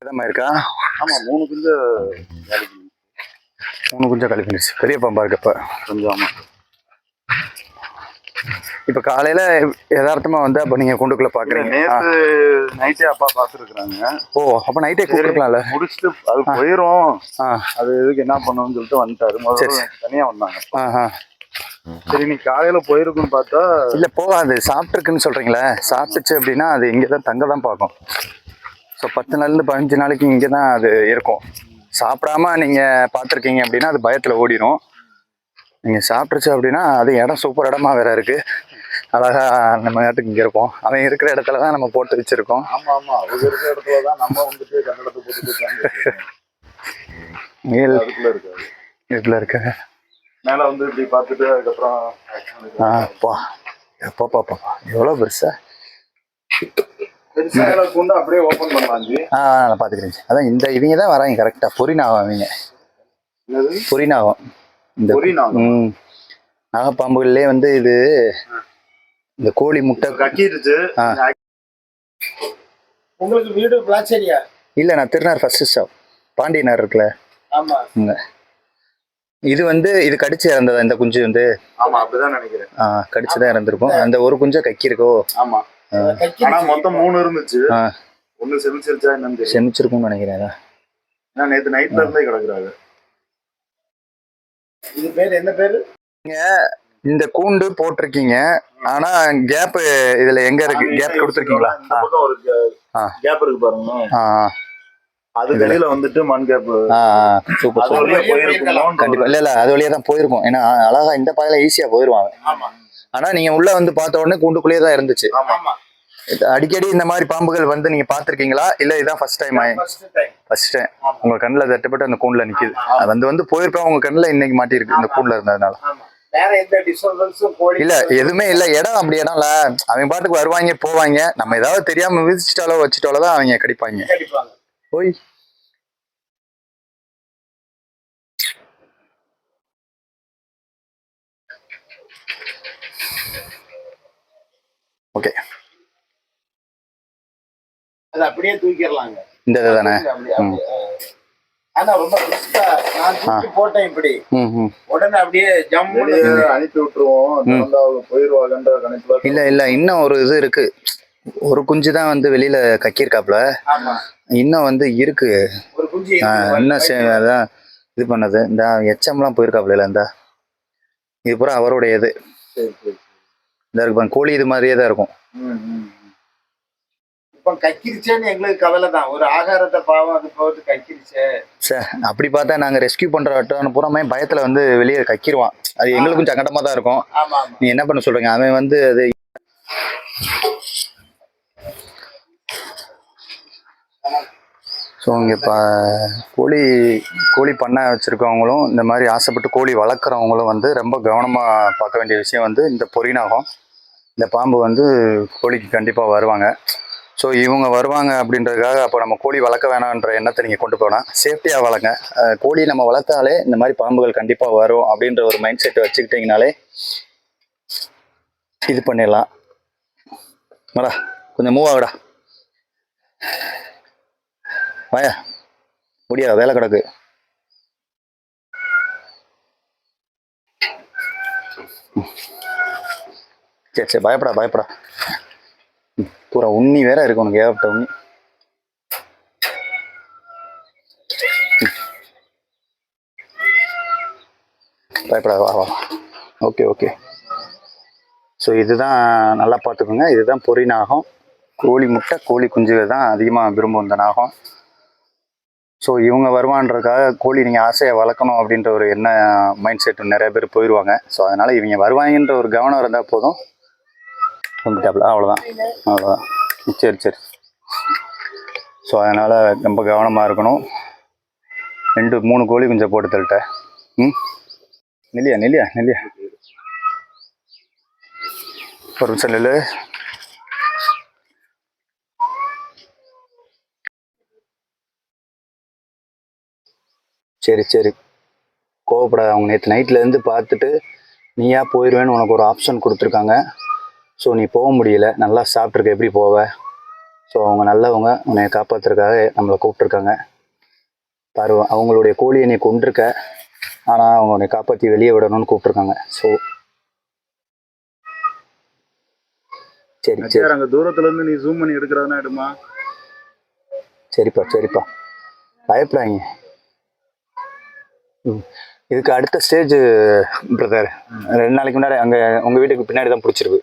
இருக்கா? ஆமாம், 3 குஞ்சு காலி. 3 குஞ்சா காலி பண்ணிடுச்சு. பெரிய பாம்பா இருக்கு இப்போ கொஞ்சம். ஆமாம், இப்போ காலையில் யதார்த்தமாக வந்து அப்போ நீங்கள் கூண்டுக்குள்ளே பார்க்குறீங்க. நேற்று நைட்டே அப்பா பார்த்துருக்குறாங்க. ஓ, அப்போ நைட்டே கூப்பிட்டுருக்கலாம்ல. முடிச்சுட்டு அது போயிடும், அது எதுக்கு என்ன பண்ணணும்னு சொல்லிட்டு வந்துட்டாரு. முதல்ல தனியாக வந்தாங்க. சரி, நீ காலையில் போயிருக்குன்னு பார்த்தா இல்லை போகாது. சாப்பிட்ருக்குன்னு சொல்கிறீங்களே, சாப்பிட்டுச்சு அப்படின்னா அது இங்கே தான் தங்க தான் பார்க்கும். ஸோ 10 நாள்லேருந்து 15 நாளைக்கு இங்கே தான் அது இருக்கும். சாப்பிடாம நீங்கள் பார்த்துருக்கீங்க அப்படின்னா அது பயத்தில் ஓடிடும். நீங்கள் சாப்பிட்ருச்சு அப்படின்னா அது இடம் சூப்பர் இடமா வேற இருக்குது. அழகா நம்ம நாட்டுக்கு இங்கே இருப்போம். அவன் இருக்கிற இடத்துல தான் நம்ம போட்டு வச்சுருக்கோம். ஆமாம் ஆமாம், அவங்க இருக்கிற இடத்துல தான் நம்ம வந்துட்டு கன்னடத்தை போட்டு அதுக்குள்ளே இருக்காது. இதுக்குள்ள இருக்க மேலே வந்து இப்படி பார்த்துட்டு அதுக்கப்புறம் பாப்பா எவ்வளோ பெருசா கொண்டு அப்படியே ஓப்பன் பண்ணலாம். நான் பார்த்துக்கிறேன். அதான் இந்த இவங்க தான் வராங்க கரெக்டாக. பொறிநாகம் அவங்க. பொறிநாகம். இந்த நாகப்பாம்புகள்லேயே வந்து இது இந்த கோழி முட்டை கக்கிடுச்சு. உங்களுக்கு வீடு பிளாச்சேரியா? இல்லை, நான் திருநார் ஃபர்ஸ்ட் ஸ்டாப் பாண்டியனார் இருக்குல்ல. ஆமாம், இது வந்து இது கடிச்சு இறந்ததா இந்த குஞ்சு வந்து? ஆமாம், அப்படிதான் நினைக்கிறேன். கடிச்சு தான் இறந்துருக்கும். அந்த ஒரு குஞ்சா கக்கி இருக்கோ? ஆமாம், ஆனா மொத்தம் 3 இருந்துச்சு. ஒண்ணு செமிச்சிருச்சா என்னன்னு செமிச்சிருக்கும்னு நினைக்கிறேன். நேத்து நைட்ல இருந்தே கிடக்குறாங்க. இது பேர் என்ன பேரு? இந்த கூண்டு போட்டிருக்கீங்க, ஆனா கேப் இதுல எங்க இருக்கு? கேப் கொடுத்துருக்கீங்களா? ஒரு கேப் இருக்கு பாருங்க. அது வெளியில வந்துட்டு மண் கேப். சூப்பர். கண்டிப்பா. இல்ல அது வழியா தான் போயிருக்கும். ஏன்னா அழகா இந்த பாதையில ஈஸியா போயிருவாங்க. ஆனா நீங்க உள்ள வந்து பார்த்த உடனே கூண்டுக்குள்ளேயே தான் இருந்துச்சு. அடிக்கடி இந்த மாதிரி பாம்புகள் வந்து நீங்க பாத்திருக்கீங்களா, இல்ல இதான் ஃபர்ஸ்ட் டைம்? First time. உங்க கண்ணுல தட்டுப்பட்டு அந்த கூண்டுல நிக்குது. அது வந்து போயிருப்பேன் உங்க கண்ணுல இன்னைக்கு மாட்டிருக்கு இந்த கூண்டுல இருந்ததுனால. இல்ல எதுவுமே இல்ல. இடம் அப்படி இடம் இல்ல. அவங்க பாட்டுக்கு வருவாங்க போவாங்க. நம்ம ஏதாவது தெரியாம விதிச்சிட்டாலோ வச்சுட்டாலோ தான் அவங்க கடிப்பாங்க. போய் ஓகே, அது அப்படியே தூக்கிடலாங்க. இந்த இதுதானே? ஆனா ரொம்ப ரிஸ்கா. நான் தூக்கி போட்டேன் இப்படி, உடனே அப்படியே ஜம்முன்னு அனுப்பி விட்டுருவோம். போயிருவாங்கன்ற கணக்குல. இல்ல இன்னும் ஒரு இது இருக்கு. ஒரு குஞ்சு தான் வந்து வெளியில கக்கியிருக்காப்ல. இன்னும் வந்து இருக்கு ஒரு குஞ்சு. இன்னும் அதான் இது பண்ணது. இந்த எச்சம்லாம் போயிருக்காப்ல. இந்த இது பூரா அவருடைய இது. இந்த இருக்கு கோழி இது மாதிரியே தான் இருக்கும். இப்ப கக்கிருச்சேன்னு எங்களுக்கு கவலை தான். ஒரு ஆகாரத்தை பாவம் அது போட்டு கக்கிருச்சே. சார் அப்படி பார்த்தா நாங்க ரெஸ்கியூ பண்ற பூராமே பயத்துல வந்து வெளியே கக்கிடுவான். அது எங்களுக்கும் சங்கடமா தான் இருக்கும். நீ என்ன பண்ண சொல்றீங்க? அவன் வந்து அது ஸோ இங்கே கோழி பண்ணை வச்சுருக்கவங்களும் இந்த மாதிரி ஆசைப்பட்டு கோழி வளர்க்குறவங்களும் வந்து ரொம்ப கவனமாக பார்க்க வேண்டிய விஷயம் வந்து இந்த பொறிநாகம். இந்த பாம்பு வந்து கோழிக்கு கண்டிப்பாக வருவாங்க. ஸோ இவங்க வருவாங்க அப்படின்றதுக்காக அப்போ நம்ம கோழி வளர்க்க வேணான்ற எண்ணத்தை நீங்கள் கொண்டு போனால் சேஃப்டியாக வளர்ங்க. கோழி நம்ம வளர்த்தாலே இந்த மாதிரி பாம்புகள் கண்டிப்பாக வரும் அப்படின்ற ஒரு மைண்ட் செட்டை வச்சுக்கிட்டிங்கனாலே இது பண்ணிடலாம். மேடா கொஞ்சம் மூவ் ஆகுடா. வாயா முடியா, வேலை கிடக்கு. சரி பயப்படா. பூரா உண்ணி வேற இருக்கு உனக்கு, ஏகப்பட்ட உண்ணி. பயப்படா, வா. ஓகே. ஸோ இதுதான் நல்லா பார்த்துக்கோங்க. இதுதான் பொறிநாகம். கோழி முட்டை கோழி குஞ்சுகள் தான் அதிகமாக விரும்பும் இந்த நாகம். ஸோ இவங்க வருவான்றதுக்காக கோழி நீங்கள் ஆசையாக வளர்க்கணும் அப்படின்ற ஒரு என்ன மைண்ட் செட்டு நிறைய பேர் போயிடுவாங்க. ஸோ அதனால் இவங்க வருவாங்கன்ற ஒரு கவனம் இருந்தால் போதும். வந்துட்டாப்ல அவ்வளோதான். சரி. ஸோ அதனால் ரொம்ப கவனமாக இருக்கணும். 2-3 கோழி குஞ்சை போட்டு தள்ளிட்டேன். நெல்லியா ஒரு நிமிஷம் நெல். சரி கோவப்படாத. அவங்க நேற்று நைட்லேருந்து பார்த்துட்டு நீயா போயிடுவேன்னு உனக்கு ஒரு ஆப்ஷன் கொடுத்துருக்காங்க. ஸோ நீ போக முடியல. நல்லா சாப்பிட்ருக்க, எப்படி போவ? ஸோ அவங்க நல்லவங்க, உன்னை காப்பாற்றுறதுக்காக நம்மளை கூப்பிட்ருக்காங்க. பாரு, அவங்களுடைய கோழியை நீ கொண்டிருக்க, ஆனால் அவங்க உன்னை காப்பாற்றி வெளியே விடணும்னு கூப்பிட்ருக்காங்க. ஸோ சரி சரி, அங்க தூரத்துல இருந்து நீ ஜூம் பண்ணி எடுக்கிறதுனா எடுமா. சரிப்பா சரிப்பா, பயப்படாங்க. இதுக்கு அடுத்த ஸ்டேஜ் பிரதர், 2 நாளைக்கு முன்னாடி அங்கே உங்கள் வீட்டுக்கு பின்னாடி தான் பிடிச்சிருக்கு.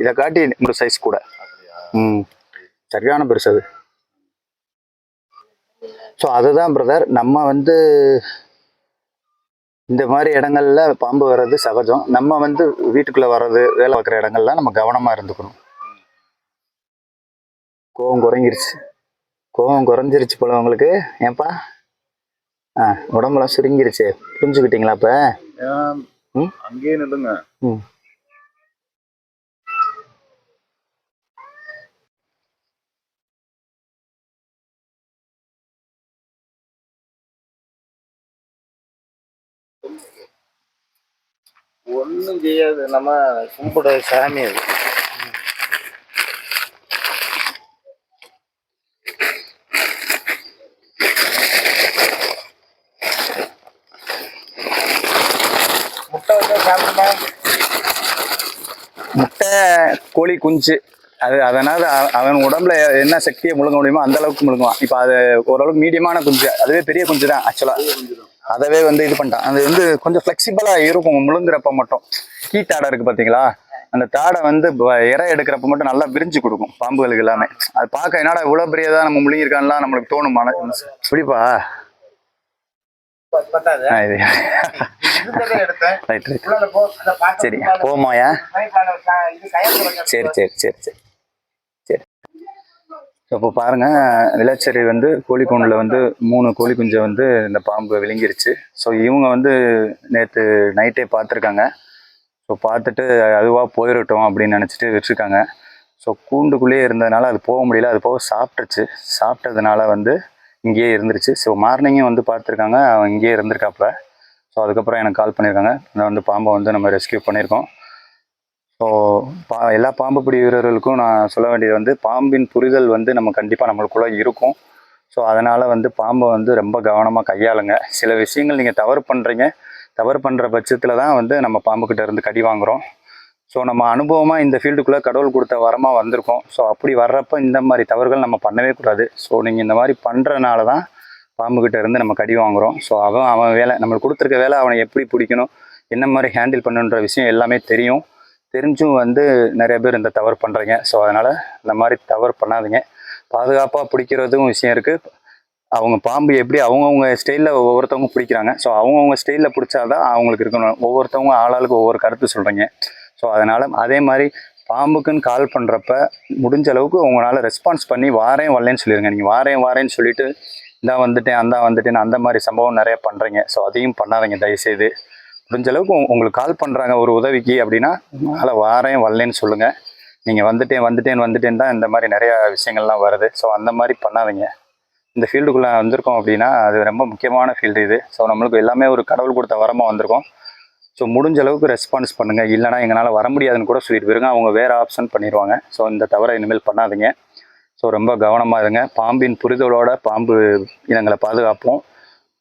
இதை காட்டி ஒரு சைஸ் கூட. சரியான பெருசு அது. ஸோ அதுதான் பிரதர், நம்ம வந்து இந்த மாதிரி இடங்கள்ல பாம்பு வர்றது சகஜம். நம்ம வந்து வீட்டுக்குள்ளே வர்றது, வேலை பார்க்குற இடங்கள்லாம் நம்ம கவனமாக இருந்துக்கணும். கோவம் குறைஞ்சிருச்சு போல உங்களுக்கு. ஏன்பா உடம்புலாம் சுருங்கிருச்சு, புரிஞ்சுக்கிட்டீங்களா இப்ப? அங்கேயே நில்லுங்க. ஒன்றும் செய்யாது, நம்ம கும்பிட சாமி அது. முட்டை வச்சா சாப்பிடுமா? முட்டை, கோழி குஞ்சு, அது அதனால அவன் உடம்புல என்ன சக்தியை முழுங்க முடியுமோ அந்த அளவுக்கு முழுங்குவான். இப்போ அது ஓரளவுக்கு மீடியமான குஞ்சு, அதுவே பெரிய குஞ்சு தான் ஆக்சுவலாக. அதவே வந்து இது பண்ணிட்டான். அது வந்து கொஞ்சம் ஃப்ளெக்சிபிளாக இருக்கும் முழுங்குறப்ப மட்டும். கீ தாடை இருக்குது பார்த்தீங்களா, அந்த தாடை வந்து இறை எடுக்கிறப்ப மட்டும் நல்லா விரிஞ்சு கொடுக்கும் பாம்புகளுக்கு எல்லாமே. அது பார்க்க என்னடா இவ்வளோ பெரியதாக நம்ம முழுங்கிருக்கான்லாம் நம்மளுக்கு தோணும். புரிப்பா? சரி போமாயா? சரி சரி சரி சரி சரி. இப்போ பாருங்க, நிலச்சரி வந்து கோழிக்கூண்டில் வந்து 3 கோழி குஞ்சை வந்து இந்த பாம்பு விழுங்கிருச்சு. ஸோ இவங்க வந்து நேற்று நைட்டே பார்த்துருக்காங்க. ஸோ பார்த்துட்டு அதுவாக போயிடட்டும் அப்படின்னு நினச்சிட்டு வச்சுருக்காங்க. ஸோ கூண்டுக்குள்ளேயே இருந்ததுனால அது போக முடியல. அது போக சாப்பிட்டதுனால வந்து இங்கேயே இருந்துருச்சு. ஸோ மார்னிங்கே வந்து பார்த்துருக்காங்க, அவன் இங்கேயே இருந்திருக்காப்புல. ஸோ அதுக்கப்புறம் எனக்கு கால் பண்ணியிருக்காங்க, நான் வந்து பாம்பை வந்து நம்ம ரெஸ்கியூ பண்ணியிருக்கோம். ஸோ எல்லா பாம்பு பிடி வீரர்களுக்கும் நான் சொல்ல வேண்டியது வந்து, பாம்பின் புரிதல் வந்து நம்ம கண்டிப்பாக நம்மளுக்குள்ளே இருக்கும். ஸோ அதனால் வந்து பாம்பை வந்து ரொம்ப கவனமாக கையாளுங்க. சில விஷயங்கள் நீங்கள் தவறு பண்ணுற பட்சத்தில் தான் வந்து நம்ம பாம்புக்கிட்ட இருந்து கடி வாங்குகிறோம். ஸோ நம்ம அனுபவமாக இந்த ஃபீல்டுக்குள்ளே கடவுள் கொடுத்த வரமாக வந்திருக்கோம். ஸோ அப்படி வர்றப்போ இந்த மாதிரி தவறுகள் நம்ம பண்ணவே கூடாது. ஸோ நீங்கள் இந்த மாதிரி பண்ணுறனால தான் பாம்புக்கிட்ட இருந்து நம்ம கடி வாங்குகிறோம். ஸோ அவன் வேலை, நம்மளுக்கு கொடுத்துருக்க வேலை, அவனை எப்படி பிடிக்கணும், என்ன மாதிரி ஹேண்டில் பண்ணுன்ற விஷயம் எல்லாமே தெரிஞ்சும் வந்து நிறைய பேர் இந்த தவறு பண்ணுறீங்க. ஸோ அதனால் இந்த மாதிரி தவறு பண்ணாதீங்க. பாதுகாப்பாக பிடிக்கிறதும் விஷயம் இருக்குது. அவங்க பாம்பு எப்படி அவங்கவுங்க ஸ்டைலில் ஒவ்வொருத்தவங்க பிடிக்கிறாங்க. ஸோ அவங்கவுங்க ஸ்டைலில் பிடிச்சாதான் அவங்களுக்கு இருக்கணும். ஒவ்வொருத்தவங்க ஆளாளுக்கு ஒவ்வொரு கருத்து சொல்கிறீங்க. ஸோ அதனால் அதே மாதிரி பாம்புக்குன்னு கால் பண்ணுறப்ப முடிஞ்ச அளவுக்கு உங்களால் ரெஸ்பான்ஸ் பண்ணி வாரேன் வரலன்னு சொல்லிடுங்க. நீங்கள் வாரேன்னு சொல்லிவிட்டு இந்தா வந்துட்டேன் அந்த மாதிரி சம்பவம் நிறைய பண்ணுறீங்க. ஸோ அதையும் பண்ணாதீங்க தயவுசெய்து. முடிஞ்ச அளவுக்கு உங்களுக்கு கால் பண்ணுறாங்க ஒரு உதவிக்கு அப்படின்னா, அதனால் வாரேன் வரலன்னு சொல்லுங்கள். நீங்கள் வந்துட்டேன் தான் இந்த மாதிரி நிறையா விஷயங்கள்லாம் வருது. ஸோ அந்த மாதிரி பண்ணாதீங்க. இந்த ஃபீல்டுக்குள்ளே வந்திருக்கோம் அப்படின்னா அது ரொம்ப முக்கியமான ஃபீல்டு இது. ஸோ நம்மளுக்கு எல்லாமே ஒரு கடவுள் கொடுத்த வரமாக வந்திருக்கோம். ஸோ முடிஞ்ச அளவுக்கு ரெஸ்பான்ஸ் பண்ணுங்கள். இல்லைனா எங்களால் வர முடியாதுன்னு கூட சொல்லிட்டு போயிருங்க, அவங்க வேறு ஆப்ஷன் பண்ணிடுவாங்க. ஸோ இந்த தவறை இனிமேல் பண்ணாதீங்க. ஸோ ரொம்ப கவனமாக இருங்க. பாம்பின் புரிதலோட பாம்பு இனங்களை பாதுகாப்போம்.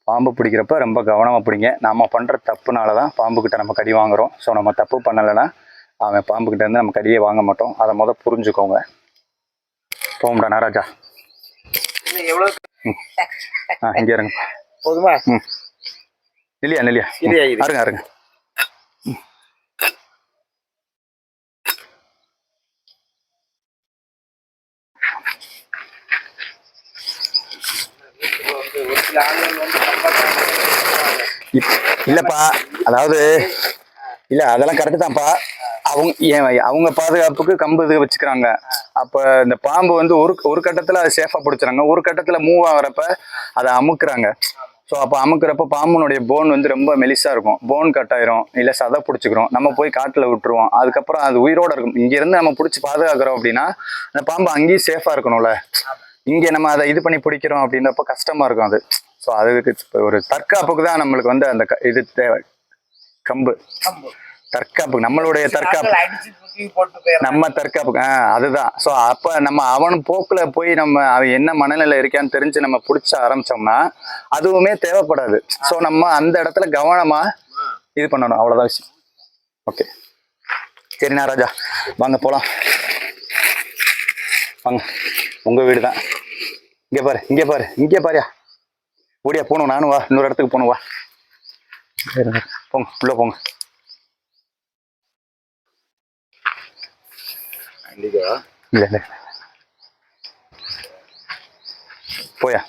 பாம்பு பிடிக்கிறப்ப ரொம்ப கவனமாக பிடிங்க. நம்ம பண்ணுற தப்புனால தான் பாம்புக்கிட்ட நம்ம கடி வாங்குகிறோம். ஸோ நம்ம தப்பு பண்ணலைன்னா அவன் பாம்புக்கிட்ட இருந்து நம்ம கடியே வாங்க மாட்டோம். அதை புரிஞ்சுக்கோங்க. போம்டா நாராஜா. இங்கே இருங்க போதுமா? இல்லையா அருங்க. இல்லப்பா, அதாவது இல்ல அதெல்லாம் கரெக்டு தான்ப்பா. அவங்க பாதுகாப்புக்கு கம்பு இது வச்சுக்கிறாங்க. அப்ப இந்த பாம்பு வந்து ஒரு கட்டத்துல அதை சேஃபா பிடிச்சிறாங்க, ஒரு கட்டத்துல மூவ் ஆகிறப்ப அதை அமுக்குறாங்க. ஸோ அப்போ அமுக்கிறப்ப பாம்புனுடைய போன் வந்து ரொம்ப மெலிசா இருக்கும். போன் கட் ஆயிரும், இல்லை சதை பிடிச்சிக்கிறோம். நம்ம போய் காட்டில் விட்டுருவோம். அதுக்கப்புறம் அது உயிரோட இருக்கும். இங்கேருந்து நம்ம பிடிச்சி பாதுகாக்கிறோம் அப்படின்னா அந்த பாம்பு அங்கேயும் சேஃபாக இருக்கணும்ல. இங்கே நம்ம அதை இது பண்ணி பிடிக்கிறோம் அப்படின்றப்ப கஷ்டமா இருக்கும் அது. ஸோ அதுக்கு ஒரு தற்காப்புக்கு தான் நம்மளுக்கு வந்து அந்த இது தேவை, கம்பு. தற்காப்பு, நம்மளுடைய தற்காப்பு, அடிச்சு தூக்கி போட்டு போயிடறான். நம்ம தற்காப்பு. அதுதான். ஸோ அப்போ நம்ம அவன் போக்கில் போய் நம்ம அவன் என்ன மனநிலை இருக்கான்னு தெரிஞ்சு நம்ம பிடிச்ச ஆரம்பிச்சோம்னா அதுவுமே தேவைப்படாது. ஸோ நம்ம அந்த இடத்துல கவனமாக இது பண்ணணும், அவ்வளோதான் விஷயம். ஓகே, சரிண்ணா ராஜா, வாங்க போகலாம். வாங்க, உங்கள் வீடு தான். இங்கே பாரு, இங்கே பாரு, இங்கே பாரியா. ஓடியா போகணும், நானும் வா, இன்னொரு இடத்துக்கு போகணும், வா. போங்க, உள்ளே போங்க. இல்லை இல்லை, போயா.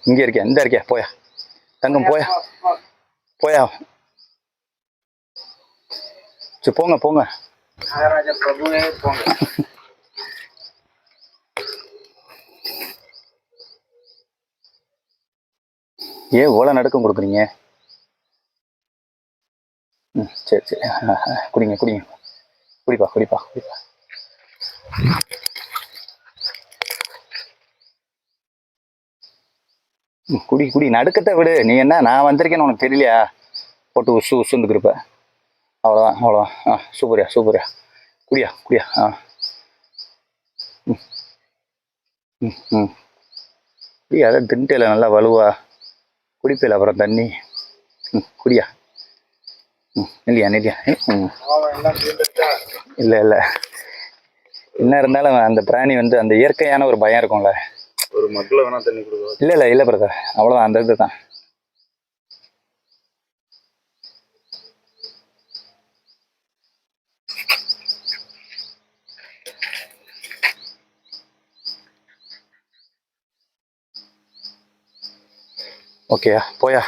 இங்கே இருக்கியா, இந்த இருக்கியா, போயா தங்கம், போயா போயா. சரி போங்க போங்க. மகாராஜா பிரபுவே போங்க. ஏன் ஓலை நடுக்கம் கொடுக்குறீங்க? சரி சரி, குடிங்க குடிங்க, குடிப்பா குடிப்பா குடிப்பா. குடி குடி, நடுக்கத்தை விடு. நீ என்ன, நான் வந்திருக்கேன்னு உனக்கு தெரியலையா? போட்டு உசு உசுந்துக்கிருப்ப. அவ்வளோதான் அவ்வளோதான். சூப்பரியா சூப்பரியா. குடியா குடியா. ம் ம் ம் குடியா, அதான் திண்டையில் நல்லா வலுவா குடிப்பில் அப்புறம் தண்ணி. குடியா. இல்லையா இல்லையா. இல்லை இல்லை, என்ன இருந்தாலும் அந்த பிராணி வந்து அந்த இயற்கையான ஒரு பயம் இருக்கும்ல. ஒரு மக்களை வேணா தண்ணி கொடுக்க. இல்லை இல்லை இல்லை பிரதர், அவ்வளோதான், அந்த இது தான். ஓகேயா, போயா.